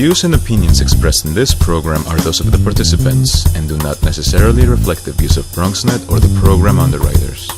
views and opinions expressed in this program are those of the participants and do not necessarily reflect the views of BronxNet or the program underwriters.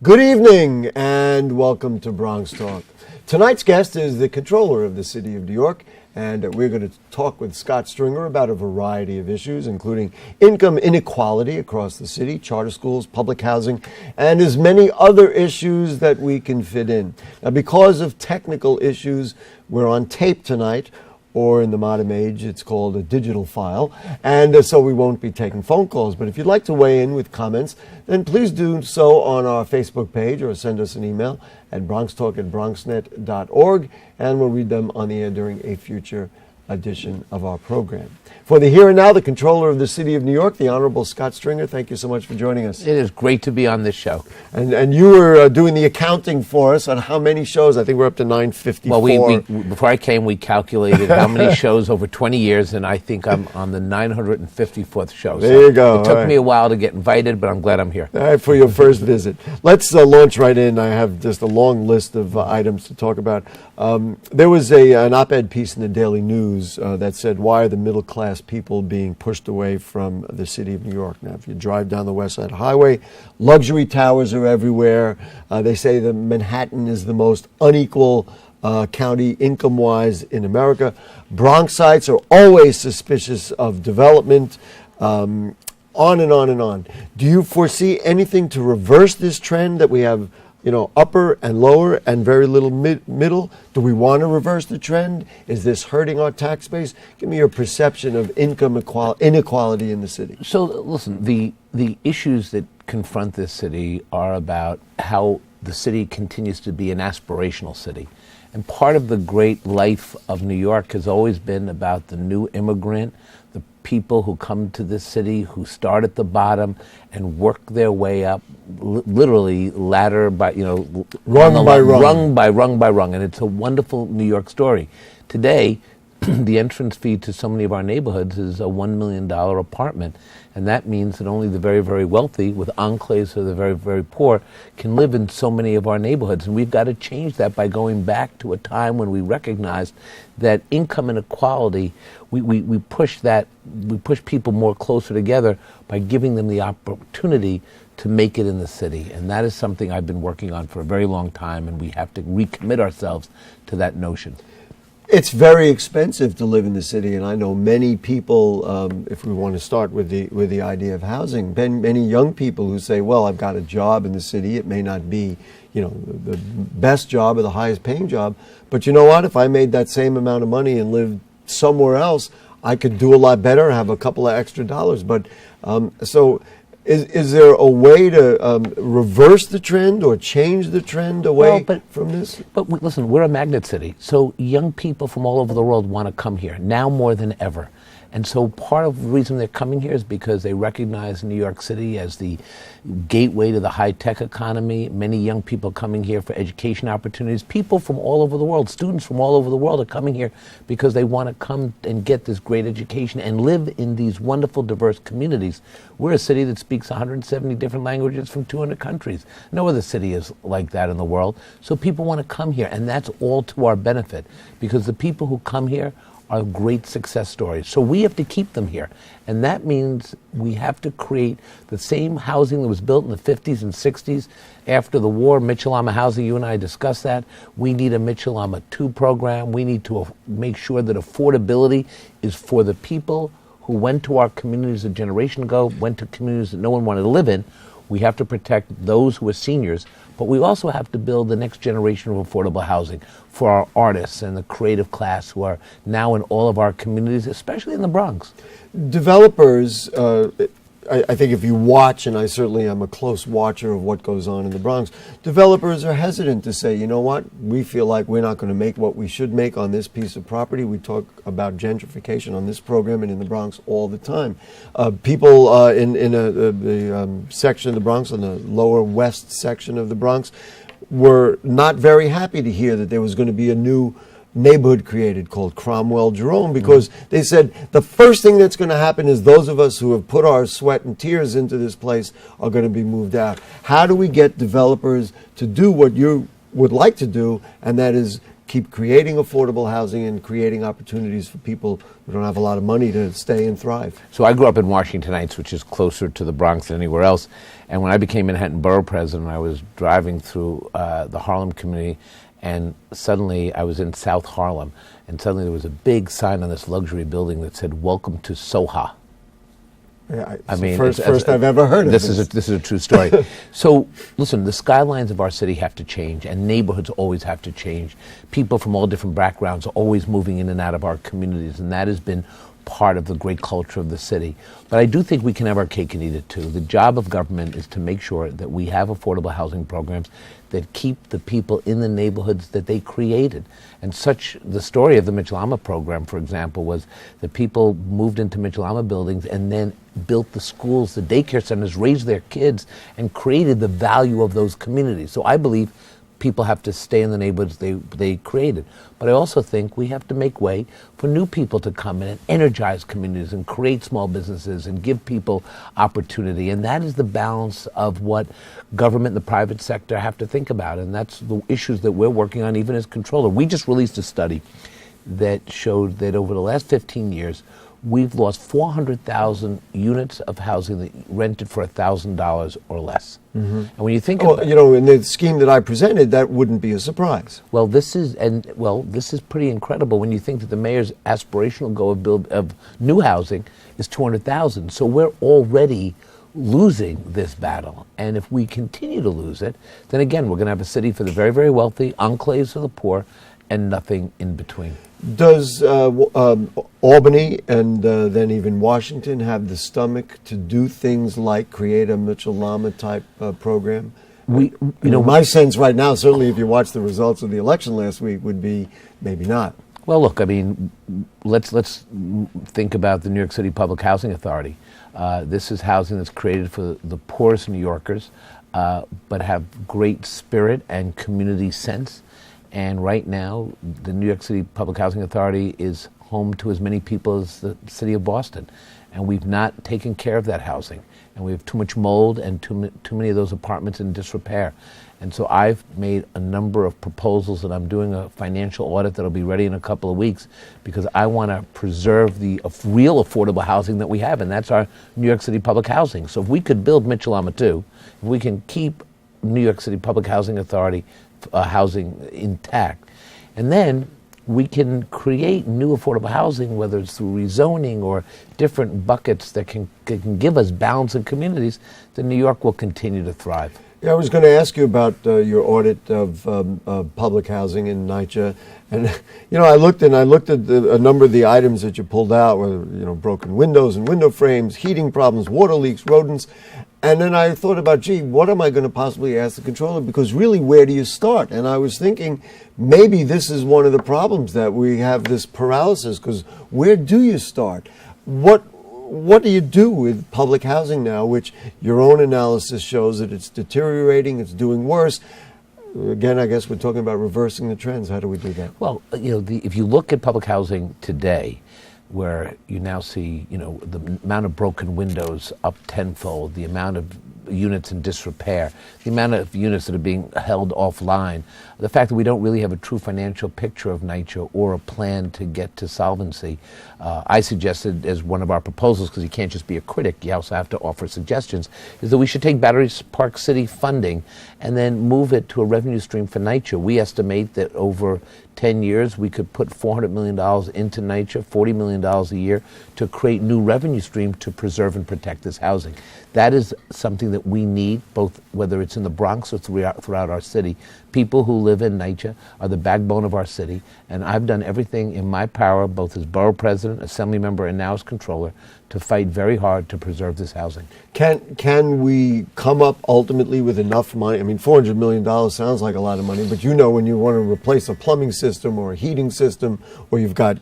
Good evening and welcome to Bronxtalk. Tonight's guest is the controller of the city of New York, and we're going to talk with Scott Stringer about a variety of issues, including income inequality across the city, charter schools, public housing, and as many other issues that we can fit in. Now, because of technical issues, we're on tape tonight, or in the modern age, it's called a digital file, and so we won't be taking phone calls. But if you'd like to weigh in with comments, then please do so on our Facebook page or send us an email at bronxtalk@bronxnet.org, and we'll read them on the air during a future edition of our program. For the here and now, the controller of the city of New York, the Honorable Scott Stringer, thank you so much for joining us. It is great to be on this show. And you were doing the accounting for us on how many shows. I think we're up to 954. Well, before I came, we calculated how many shows over 20 years, and I think I'm on the 954th show. There you go. It took me a while to get invited, but I'm glad I'm here. All right, for your first visit. Let's launch right in. I have just a long list of items to talk about. There was an op-ed piece in the Daily News that said, why are the middle-class people being pushed away from the city of New York? Now, if you drive down the West Side Highway, luxury towers are everywhere. They say that Manhattan is the most unequal county income-wise in America. Bronxites are always suspicious of development. On and on and on. Do you foresee anything to reverse this trend that we have, upper and lower and very little middle? Do we want to reverse the trend? Is this hurting our tax base? Give me your perception of income inequality in the city. So listen, the issues that confront this city are about how the city continues to be an aspirational city. And part of the great life of New York has always been about the new immigrant, the people who come to this city, who start at the bottom and work their way up, literally ladder by, rung by rung. Rung by rung by rung. And it's a wonderful New York story. Today, the entrance fee to so many of our neighborhoods is a $1 million apartment. And that means that only the very, very wealthy, with enclaves of the very, very poor, can live in so many of our neighborhoods. And we've got to change that by going back to a time when we recognized that income inequality, we push people more closer together by giving them the opportunity to make it in the city. And that is something I've been working on for a very long time, and we have to recommit ourselves to that notion. It's very expensive to live in the city, and I know many people, if we want to start with the idea of housing, many young people who say, well, I've got a job in the city. It may not be, the best job or the highest paying job, but you know what? If I made that same amount of money and lived somewhere else, I could do a lot better, have a couple of extra dollars. But so is there a way to reverse the trend or change the trend away from this? But listen, we're a magnet city, so young people from all over the world want to come here, now more than ever. And so part of the reason they're coming here is because they recognize New York City as the gateway to the high-tech economy. Many young people coming here for education opportunities. People from all over the world, students from all over the world are coming here because they want to come and get this great education and live in these wonderful, diverse communities. We're a city that speaks 170 different languages from 200 countries. No other city is like that in the world. So people want to come here, and that's all to our benefit because the people who come here are great success stories. So we have to keep them here. And that means we have to create the same housing that was built in the 50s and 60s after the war, Mitchell-Lama housing. You and I discussed that. We need a Mitchell-Lama 2 program. We need to make sure that affordability is for the people who went to our communities a generation ago, went to communities that no one wanted to live in. We have to protect those who are seniors, but we also have to build the next generation of affordable housing for our artists and the creative class who are now in all of our communities, especially in the Bronx. Developers, I think if you watch, and I certainly am a close watcher of what goes on in the Bronx, developers are hesitant to say, you know what, we feel like we're not going to make what we should make on this piece of property. We talk about gentrification on this program and in the Bronx all the time. People in the section of the Bronx, on the lower west section of the Bronx, were not very happy to hear that there was going to be a new neighborhood created called Cromwell Jerome, because they said the first thing that's going to happen is those of us who have put our sweat and tears into this place are going to be moved out. How do we get developers to do what you would like to do, and that is keep creating affordable housing and creating opportunities for people who don't have a lot of money to stay and thrive? So I grew up in Washington Heights, which is closer to the Bronx than anywhere else. And when I became Manhattan Borough President, I was driving through the Harlem community, and suddenly I was in South Harlem, and suddenly there was a big sign on this luxury building that said, "Welcome to Soha." Yeah, I mean, first I've ever heard of this. This is a true story. So, listen, the skylines of our city have to change, and neighborhoods always have to change. People from all different backgrounds are always moving in and out of our communities, and that has been part of the great culture of the city. But I do think we can have our cake and eat it too. The job of government is to make sure that we have affordable housing programs that keep the people in the neighborhoods that they created. And the story of the Mitchell-Ama program, for example, was that people moved into Mitchell-Ama buildings and then built the schools, the daycare centers, raised their kids, and created the value of those communities. So I believe people have to stay in the neighborhoods they created. But I also think we have to make way for new people to come in and energize communities and create small businesses and give people opportunity. And that is the balance of what government and the private sector have to think about. And that's the issues that we're working on even as controller. We just released a study that showed that over the last 15 years, we've lost 400,000 units of housing that rented for $1,000 or less. Mm-hmm. And when you think about, in the scheme that I presented, that wouldn't be a surprise. Well, this is pretty incredible when you think that the mayor's aspirational goal of new housing is 200,000. So we're already losing this battle. And if we continue to lose it, then again, we're going to have a city for the very, very wealthy, enclaves for the poor, and nothing in between. Does Albany and then even Washington have the stomach to do things like create a Mitchell-Ama type program? My sense right now, certainly if you watch the results of the election last week, would be maybe not. Well, look, I mean, let's think about the New York City Public Housing Authority. This is housing that's created for the poorest New Yorkers, but have great spirit and community sense. And right now, the New York City Public Housing Authority is home to as many people as the city of Boston. And we've not taken care of that housing. And we have too much mold and too many of those apartments in disrepair. And so I've made a number of proposals, and I'm doing a financial audit that'll be ready in a couple of weeks, because I want to preserve the real affordable housing that we have, and that's our New York City Public Housing. So if we could build Mitchell-Ama 2, if we can keep New York City Public Housing Authority housing intact, and then we can create new affordable housing, whether it's through rezoning or different buckets that can give us balance in communities, then New York will continue to thrive. Yeah, I was going to ask you about your audit of public housing in NYCHA, and I looked at a number of the items that you pulled out, whether broken windows and window frames, heating problems, water leaks, rodents. And then I thought about, what am I going to possibly ask the controller? Because really, where do you start? And I was thinking, maybe this is one of the problems, that we have this paralysis, because where do you start? What do you do with public housing now, which your own analysis shows that it's deteriorating, it's doing worse? Again, I guess we're talking about reversing the trends. How do we do that? Well, if you look at public housing today, where you now see, the amount of broken windows up tenfold, the amount of units in disrepair, the amount of units that are being held offline, the fact that we don't really have a true financial picture of NYCHA or a plan to get to solvency. I suggested as one of our proposals, because you can't just be a critic, you also have to offer suggestions, is that we should take Battery Park City funding and then move it to a revenue stream for NYCHA. We estimate that over 10 years we could put $400 million into NYCHA, $40 million million a year to create new revenue stream to preserve and protect this housing. That is something that we need, both whether it's in the Bronx or throughout our city. People who live in NYCHA are the backbone of our city, and I've done everything in my power, both as borough president, assembly member, and now as controller, to fight very hard to preserve this housing. Can we come up ultimately with enough money? I mean, $400 million sounds like a lot of money, but you know when you want to replace a plumbing system or a heating system, or you've got,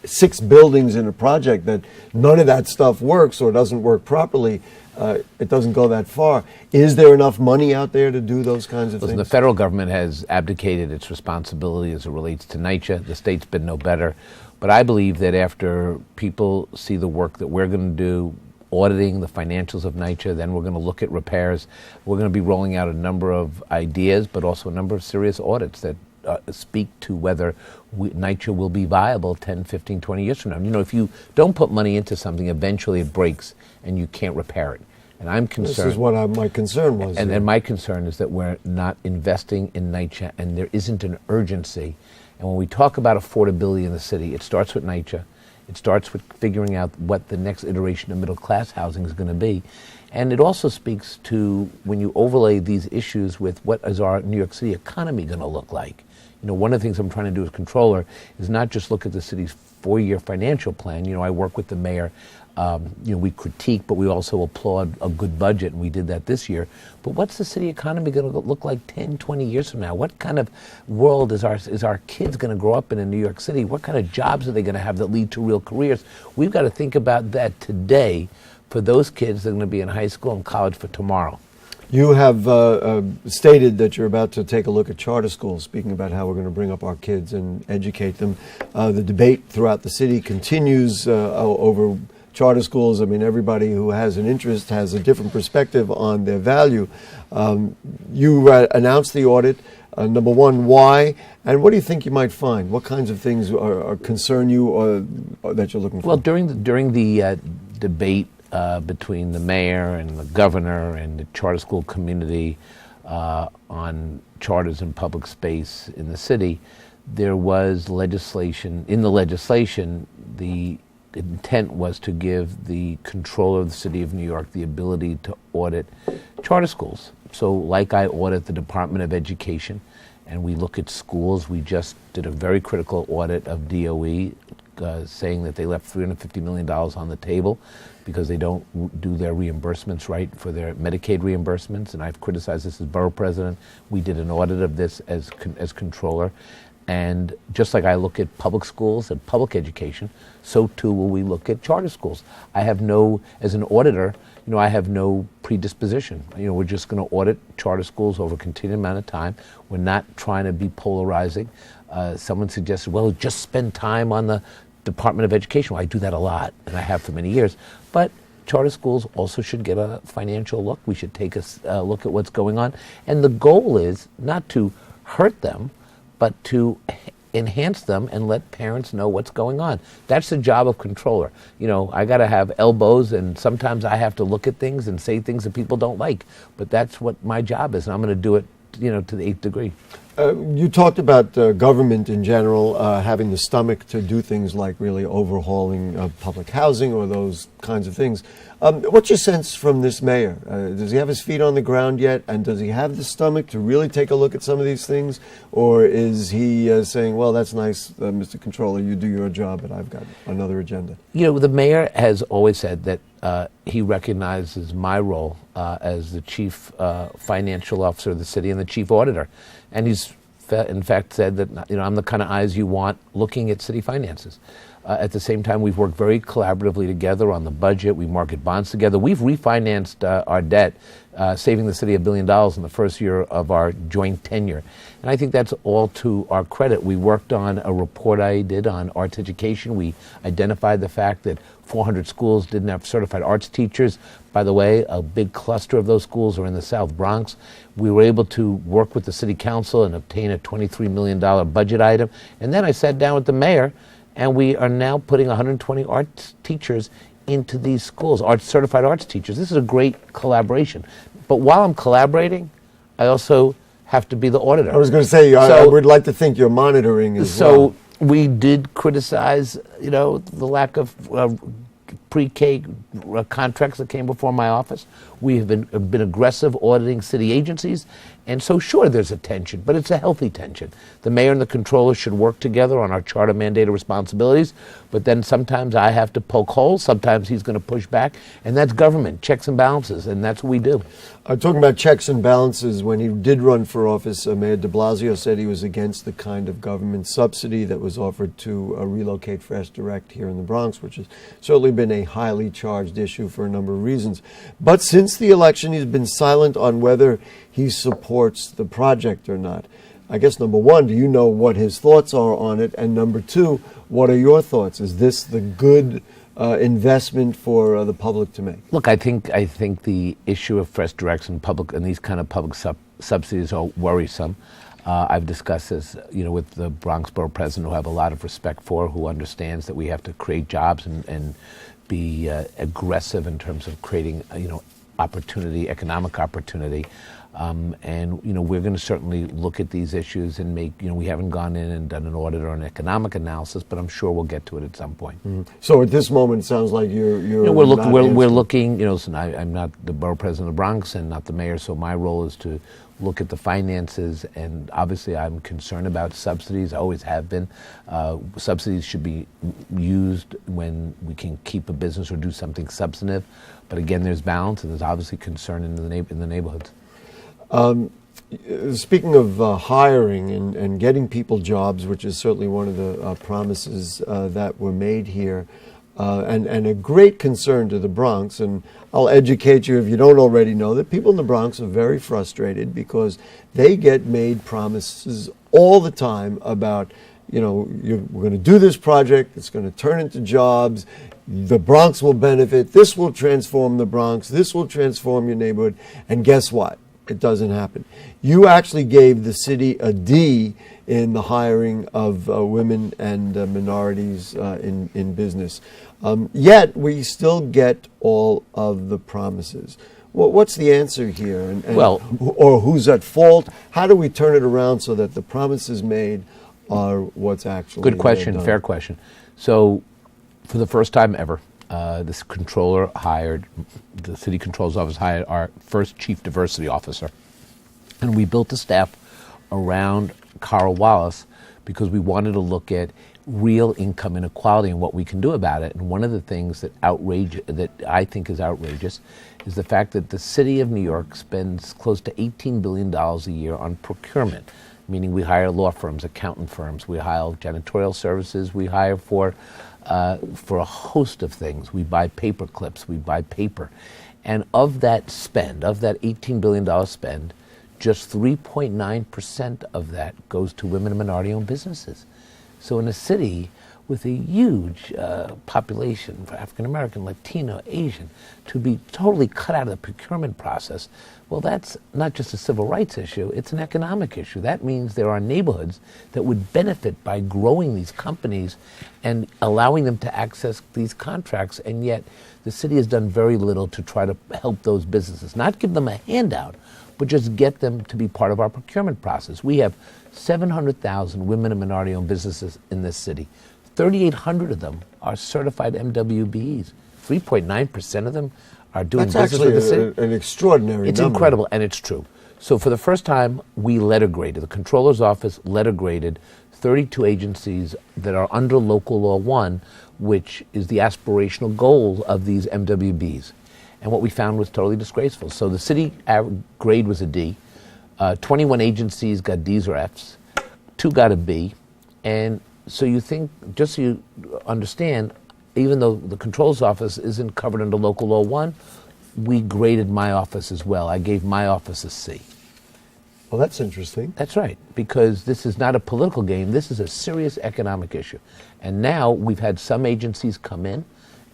6 buildings in a project that none of that stuff works or doesn't work properly, it doesn't go that far. Is there enough money out there to do those kinds of things? The federal government has abdicated its responsibility as it relates to NYCHA. The state's been no better. But I believe that after people see the work that we're going to do, auditing the financials of NYCHA, then we're going to look at repairs. We're going to be rolling out a number of ideas, but also a number of serious audits that speak to whether NYCHA will be viable 10, 15, 20 years from now. If you don't put money into something, eventually it breaks and you can't repair it. And I'm concerned. This is what my concern was. And my concern is that we're not investing in NYCHA, and there isn't an urgency. And when we talk about affordability in the city, it starts with NYCHA. It starts with figuring out what the next iteration of middle-class housing is going to be. And it also speaks to when you overlay these issues with what is our New York City economy going to look like. One of the things I'm trying to do as controller is not just look at the city's 4-year financial plan. I work with the mayor. We critique, but we also applaud a good budget, and we did that this year. But what's the city economy going to look like 10, 20 years from now? What kind of world is our kids going to grow up in New York City? What kind of jobs are they going to have that lead to real careers? We've got to think about that today for those kids that are going to be in high school and college for tomorrow. You have stated that you're about to take a look at charter schools, speaking about how we're going to bring up our kids and educate them. The debate throughout the city continues over charter schools. I mean, everybody who has an interest has a different perspective on their value. You announced the audit. Number one, why? And what do you think you might find? What kinds of things concern you or that you're looking for? Well, during the debate between the mayor and the governor and the charter school community on charters in public space in the city, there was legislation. In the legislation, the intent was to give the controller of the city of New York the ability to audit charter schools. So like I audit the Department of Education, and we look at schools, we just did a very critical audit of DOE, saying that they left $350 million on the table because they don't do their reimbursements right for their Medicaid reimbursements, and I've criticized this as borough president. We did an audit of this as controller, and just like I look at public schools and public education, so too will we look at charter schools. As an auditor, I have no predisposition. We're just going to audit charter schools over a continued amount of time. We're not trying to be polarizing. Someone suggested, well, just spend time on the Department of Education. Well, I do that a lot, and I have for many years. But charter schools also should get a financial look. We should take a look at what's going on. And the goal is not to hurt them, but to enhance them and let parents know what's going on. That's the job of controller. I got to have elbows, and sometimes I have to look at things and say things that people don't like. But that's what my job is, and I'm going to do it, to the 8th degree. You talked about government in general having the stomach to do things like really overhauling public housing or those kinds of things. What's your sense from this mayor? Does he have his feet on the ground yet? And does he have the stomach to really take a look at some of these things? Or is he saying, well, that's nice, Mr. Controller, you do your job, but I've got another agenda? The mayor has always said that he recognizes my role as the chief financial officer of the city and the chief auditor. And he's, in fact, said that I'm the kind of eyes you want looking at city finances. At the same time, we've worked very collaboratively together on the budget. We market bonds together. We've refinanced our debt, saving the city $1 billion in the first year of our joint tenure. And I think that's all to our credit. We worked on a report I did on arts education. We identified the fact that 400 schools didn't have certified arts teachers. By the way, a big cluster of those schools are in the South Bronx. We were able to work with the city council and obtain a $23 million budget item. And then I sat down with the mayor, and we are now putting 120 arts teachers into these schools, certified arts teachers. This is a great collaboration. But while I'm collaborating, I also have to be the auditor. I was going to say, I would like to think you're monitoring as well. We did criticize, the lack of pre-K contracts that came before my office. We have been aggressive auditing city agencies, and so sure, there's a tension, but it's a healthy tension. The mayor and the controller should work together on our charter mandated responsibilities, but then sometimes I have to poke holes, sometimes he's going to push back, and that's government, checks and balances, and that's what we do. Talking about checks and balances, when he did run for office, Mayor de Blasio said he was against the kind of government subsidy that was offered to relocate Fresh Direct here in the Bronx, which has certainly been a highly charged issue for a number of reasons. But since the election, he's been silent on whether he supports the project or not. I guess, number one, do you know what his thoughts are on it? And number two, what are your thoughts? Is this the good investment for the public to make? Look, I think the issue of Fresh Directs and these kind of public subsidies are worrisome. I've discussed this, with the Bronx Borough President, who I have a lot of respect for, who understands that we have to create jobs and be aggressive in terms of creating, opportunity, economic opportunity. We're going to certainly look at these issues and make, we haven't gone in and done an audit or an economic analysis, but I'm sure we'll get to it at some point. Mm-hmm. So at this moment, it sounds like you're we're looking, listen, I'm not the borough president of the Bronx and not the mayor, so my role is to look at the finances, and obviously I'm concerned about subsidies. I always have been. Subsidies should be used when we can keep a business or do something substantive, but again, there's balance, and there's obviously concern in the neighborhoods. Speaking of hiring and getting people jobs, which is certainly one of the promises that were made here, and a great concern to the Bronx, and I'll educate you if you don't already know that people in the Bronx are very frustrated because they get made promises all the time about, we're going to do this project, it's going to turn into jobs, the Bronx will benefit, this will transform the Bronx, this will transform your neighborhood, and guess what? It doesn't happen. You actually gave the city a D in the hiring of women and minorities in business. Yet we still get all of the promises. Well, what's the answer here? Or who's at fault? How do we turn it around so that the promises made are what's actually Good question, done? fair question. So for the first time ever, this controller the city controller's office hired our first chief diversity officer. And we built a staff around Carl Wallace because we wanted to look at real income inequality and what we can do about it. And one of the things that I think is outrageous is the fact that the city of New York spends close to $18 billion a year on procurement, meaning we hire law firms, accountant firms, we hire janitorial services, we hire for a host of things. We buy paper clips, we buy paper. And of that spend, of that $18 billion spend, just 3.9% of that goes to women and minority-owned businesses. So in a city with a huge population for African American, Latino, Asian, to be totally cut out of the procurement process, well, that's not just a civil rights issue, it's an economic issue. That means there are neighborhoods that would benefit by growing these companies and allowing them to access these contracts, and yet the city has done very little to try to help those businesses, not give them a handout, but just get them to be part of our procurement process. We have 700,000 women and minority-owned businesses in this city. 3,800 of them are certified MWBEs. 3.9% of them are doing That's business with the city. That's actually an extraordinary It's number. incredible, and it's true. So for the first time, we letter graded. The controller's office letter graded 32 agencies that are under Local Law 1, which is the aspirational goal of these MWBs. And what we found was totally disgraceful. So the city grade was a D. 21 agencies got Ds or Fs. 2 got a B. And so you think, just so you understand, even though the controller's office isn't covered under Local Law 1, we graded my office as well. I gave my office a C. Well, that's interesting. That's right, because this is not a political game. This is a serious economic issue. And now we've had some agencies come in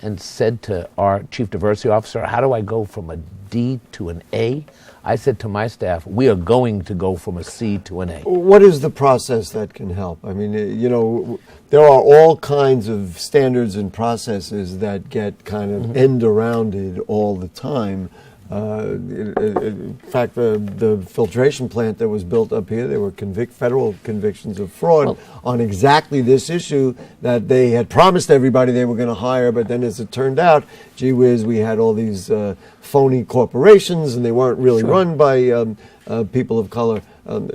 and said to our chief diversity officer, how do I go from a D to an A? I said to my staff, we are going to go from a C to an A. What is the process that can help? I mean, there are all kinds of standards and processes that get kind of end-arounded all the time. In fact, the filtration plant that was built up here, there were federal convictions of fraud on exactly this issue that they had promised everybody they were going to hire, but then as it turned out, gee whiz, we had all these phony corporations and they weren't really run by people of color.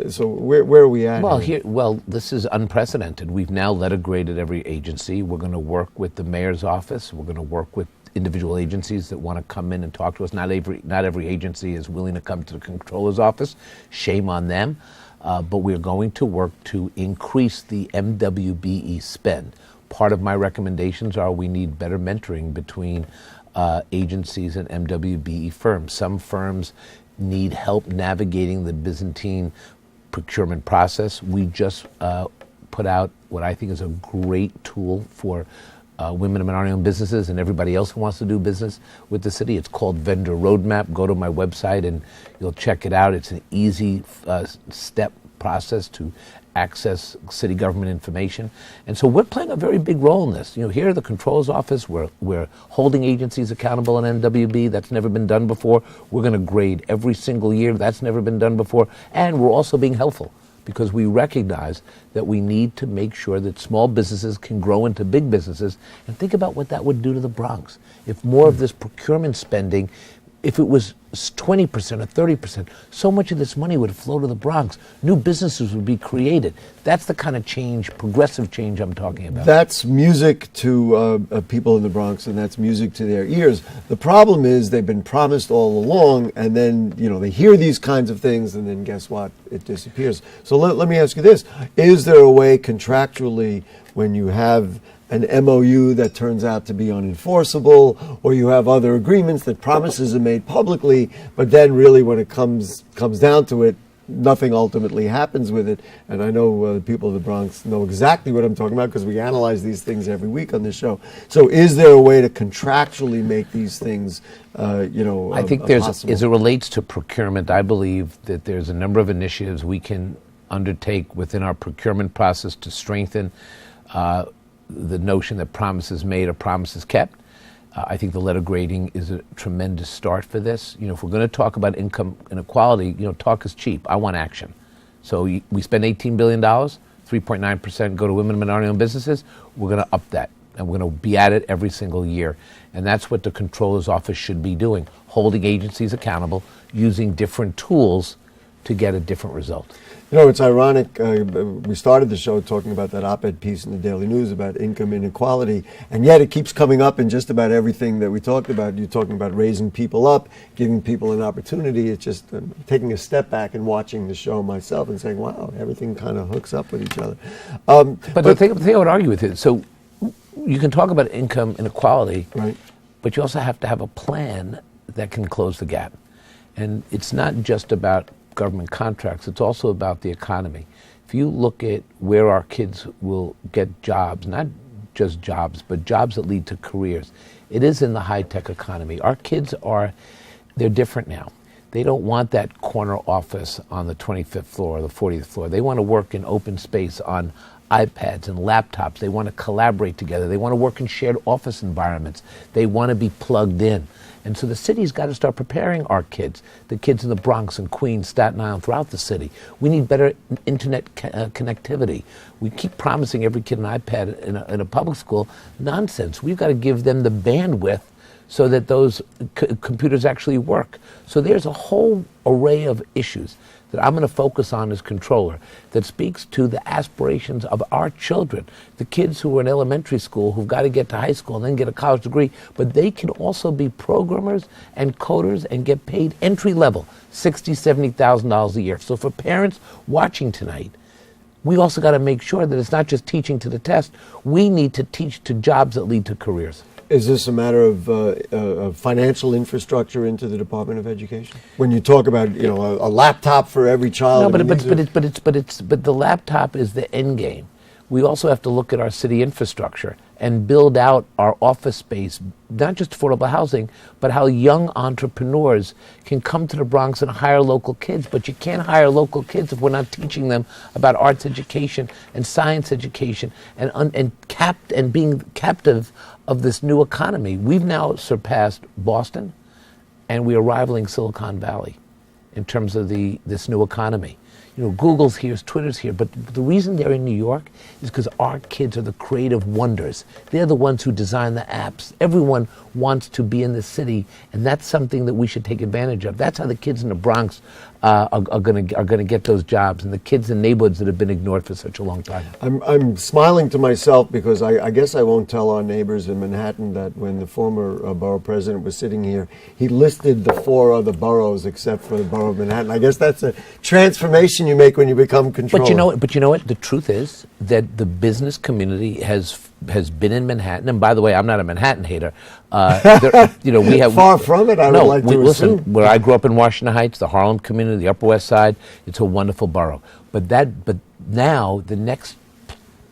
So where are we at? Well, this is unprecedented. We've now letter graded every agency. We're going to work with the mayor's office. We're going to work with individual agencies that want to come in and talk to us. Not every agency is willing to come to the controller's office. Shame on them. But we're going to work to increase the MWBE spend. Part of my recommendations are we need better mentoring between agencies and MWBE firms. Some firms need help navigating the Byzantine procurement process. We just put out what I think is a great tool for women and minority-owned businesses and everybody else who wants to do business with the city. It's called Vendor Roadmap. Go to my website and you'll check it out. It's an easy step process to access city government information. And so we're playing a very big role in this. Here at the Controller's Office, we're holding agencies accountable in NWB. That's never been done before. We're going to grade every single year. That's never been done before. And we're also being helpful, because we recognize that we need to make sure that small businesses can grow into big businesses. And think about what that would do to the Bronx. If more of this procurement spending, if it was 20% or 30%, so much of this money would flow to the Bronx. New businesses would be created. That's the kind of change, progressive change I'm talking about. That's music to people in the Bronx, and that's music to their ears. The problem is they've been promised all along, and then they hear these kinds of things, and then guess what? It disappears. So let me ask you this. Is there a way contractually, when you have an MOU that turns out to be unenforceable, or you have other agreements that promises are made publicly, but then really when it comes down to it, nothing ultimately happens with it? And I know the people of the Bronx know exactly what I'm talking about, because we analyze these things every week on this show. So is there a way to contractually make these things I think possible? As it relates to procurement, I believe that there's a number of initiatives we can undertake within our procurement process to strengthen the notion that promises made are promises kept. I think the letter grading is a tremendous start for this. If we're going to talk about income inequality, talk is cheap. I want action. So we spend $18 billion, 3.9% go to women and minority-owned businesses. We're going to up that, and we're going to be at it every single year. And that's what the Controller's Office should be doing, holding agencies accountable, using different tools to get a different result. It's ironic. We started the show talking about that op-ed piece in the Daily News about income inequality, and yet it keeps coming up in just about everything that we talked about. You're talking about raising people up, giving people an opportunity. It's just taking a step back and watching the show myself and saying, wow, everything kind of hooks up with each other. But the thing I would argue with it, so you can talk about income inequality, right, but you also have to have a plan that can close the gap. And it's not just about government contracts, it's also about the economy. If you look at where our kids will get jobs, not just jobs, but jobs that lead to careers, it is in the high-tech economy. Our kids they're different now. They don't want that corner office on the 25th floor or the 40th floor. They want to work in open space on iPads and laptops. They want to collaborate together. They want to work in shared office environments. They want to be plugged in. And so the city's got to start preparing our kids, the kids in the Bronx and Queens, Staten Island, throughout the city. We need better internet connectivity. We keep promising every kid an iPad in a public school. Nonsense. We've got to give them the bandwidth so that those computers actually work. So there's a whole array of issues that I'm going to focus on as controller that speaks to the aspirations of our children, the kids who are in elementary school who've got to get to high school and then get a college degree, but they can also be programmers and coders and get paid entry level, $60,000, $70,000 a year. So for parents watching tonight, we also got to make sure that it's not just teaching to the test. We need to teach to jobs that lead to careers. Is this a matter of financial infrastructure into the Department of Education? When you talk about a laptop for every child. No, but the laptop is the end game. We also have to look at our city infrastructure and build out our office space, not just affordable housing, but how young entrepreneurs can come to the Bronx and hire local kids. But you can't hire local kids if we're not teaching them about arts education and science education and being captive of this new economy. We've now surpassed Boston and we are rivaling Silicon Valley in terms of this new economy. Google's here, Twitter's here, but the reason they're in New York is because our kids are the creative wonders. They're the ones who design the apps. Everyone wants to be in the city, and that's something that we should take advantage of. That's how the kids in the Bronx are going to get those jobs, and the kids in neighborhoods that have been ignored for such a long time. I'm smiling to myself because I guess I won't tell our neighbors in Manhattan that when the former borough president was sitting here, he listed the 4 other boroughs except for the borough of Manhattan. I guess that's a transformation you make when you become controller. But you know what? The truth is that the business community has been in Manhattan, and by the way, I'm not a Manhattan hater. We have far from it. I would like to listen. assume. Where I grew up in Washington Heights, the Harlem community, the Upper West Side, it's a wonderful borough. But now the next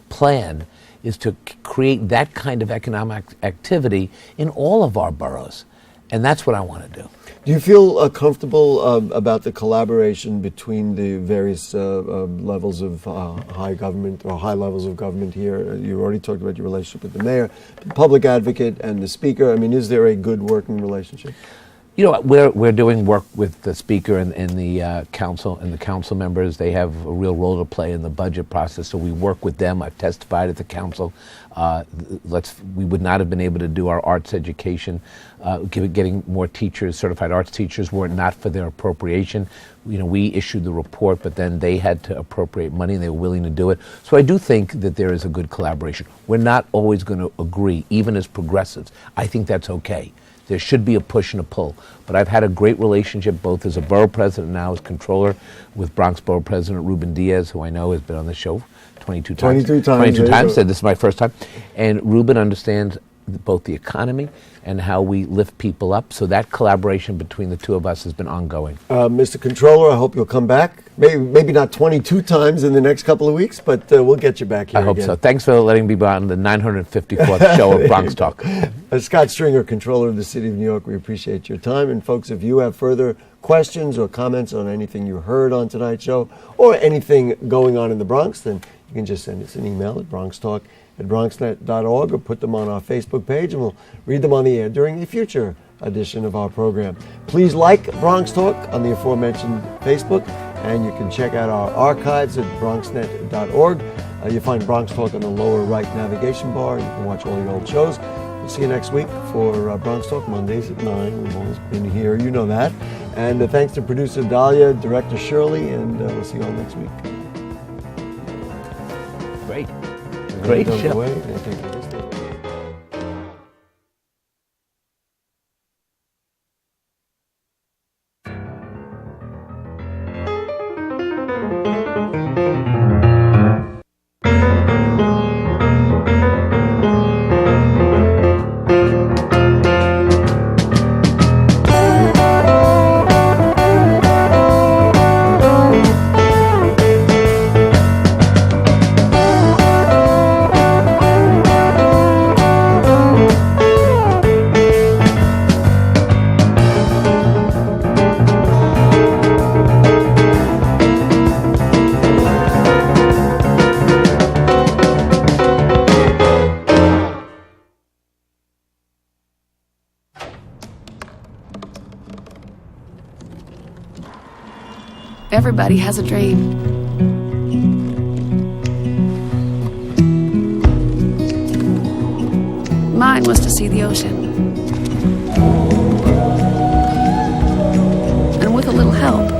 plan is to create that kind of economic activity in all of our boroughs, and that's what I want to do. Do you feel comfortable about the collaboration between the various levels of high government or high levels of government here? You already talked about your relationship with the mayor, the public advocate, and the speaker. I mean, is there a good working relationship? We're doing work with the speaker and the council and the council members. They have a real role to play in the budget process, so we work with them. I've testified at the council. We would not have been able to do our arts education, getting more teachers, certified arts teachers, were it not for their appropriation. We issued the report, but then they had to appropriate money, and they were willing to do it. So I do think that there is a good collaboration. We're not always going to agree, even as progressives. I think that's okay. There should be a push and a pull. But I've had a great relationship both as a borough president and now as controller with Bronx Borough President Ruben Diaz, who I know has been on the show 22 times. 22 times, said this is my first time. And Ruben understands both the economy and how we lift people up. So that collaboration between the two of us has been ongoing. Mr. Controller, I hope you'll come back. Maybe not 22 times in the next couple of weeks, but we'll get you back here I hope again. so. Thanks for letting me be on the 954th show of Bronx Talk. Scott Stringer, Controller of the City of New York, we appreciate your time. And folks, if you have further questions or comments on anything you heard on tonight's show or anything going on in the Bronx, then you can just send us an email at bronxtalk@bronxnet.org or put them on our Facebook page, and we'll read them on the air during a future edition of our program. Please like Bronx Talk on the aforementioned Facebook, and you can check out our archives at bronxnet.org. You'll find Bronx Talk on the lower right navigation bar. You can watch all the old shows. We'll see you next week for Bronx Talk, Mondays at 9. We've always been here, you know that. And thanks to producer Dahlia, director Shirley, and we'll see you all next week. Great show. Everybody has a dream. Mine was to see the ocean. And with a little help,